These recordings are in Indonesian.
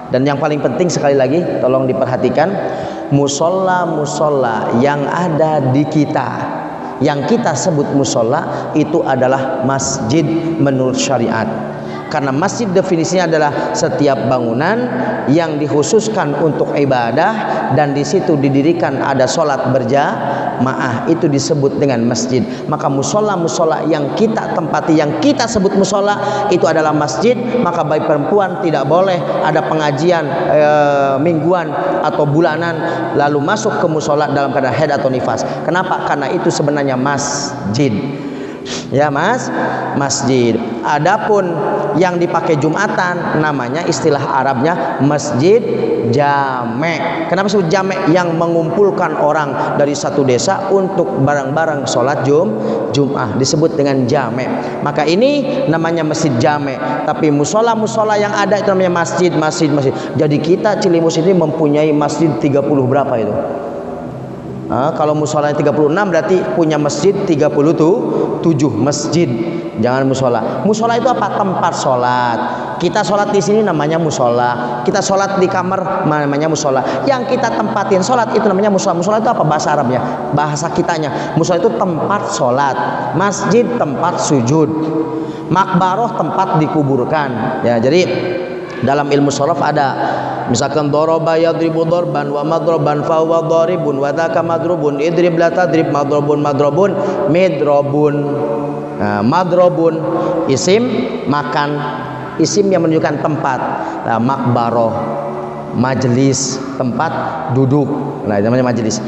Dan yang paling penting sekali lagi tolong diperhatikan, musola yang ada di kita, yang kita sebut musola itu adalah masjid menurut syariat. Karena masjid definisinya adalah setiap bangunan yang dikhususkan untuk ibadah dan di situ didirikan ada sholat berjamaah, itu disebut dengan masjid. Maka musola yang kita tempati, yang kita sebut musola itu adalah masjid. Maka baik perempuan tidak boleh ada pengajian mingguan atau bulanan lalu masuk ke musola dalam keadaan haid atau nifas. Kenapa? Karena itu sebenarnya masjid. Ya masjid. Adapun yang dipakai Jumatan namanya istilah Arabnya masjid jame'. Kenapa disebut jame'? Yang mengumpulkan orang dari satu desa untuk bareng-bareng sholat Jum'ah disebut dengan jame'. Maka ini namanya masjid jame'. Tapi musola yang ada itu namanya masjid. Jadi kita Cilimus ini mempunyai masjid 30 berapa itu? Kalau musolanya 36 berarti punya masjid 37 masjid. Jangan musola itu apa? Tempat sholat. Kita sholat di sini namanya musola. Kita sholat di kamar namanya musola. Yang kita tempatin sholat itu namanya musola. Musola itu apa bahasa Arabnya? Bahasa kitanya musola itu tempat sholat. Masjid tempat sujud. Makbaroh tempat dikuburkan. Ya, jadi dalam ilmu shorof ada misalkan doroba yadribu dorban wa madroban fa huwa dharibun wa dzaka madrubun idrib la tadrib madrobun midrobun. Nah, madrobun isim makan, isim yang menunjukkan tempat. Nah, makbaroh majelis tempat duduk. Nah, namanya majelis.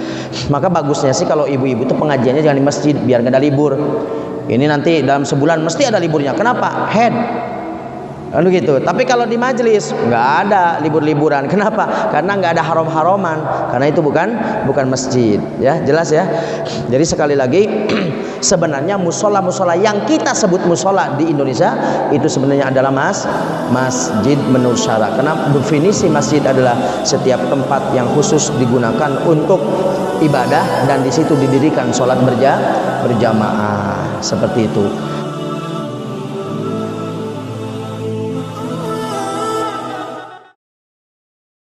Maka bagusnya sih kalau ibu-ibu itu pengajiannya jangan di masjid biar nggak ada libur. Ini nanti dalam sebulan mesti ada liburnya. Kenapa? Head. Lalu gitu. Tapi kalau di majelis nggak ada libur-liburan. Kenapa? Karena nggak ada haram-haraman. Karena itu bukan masjid. Ya, jelas ya. Jadi sekali lagi sebenarnya musola yang kita sebut musola di Indonesia itu sebenarnya adalah masjid menurut syara. Karena definisi masjid adalah setiap tempat yang khusus digunakan untuk ibadah dan di situ didirikan sholat berjamaah seperti itu.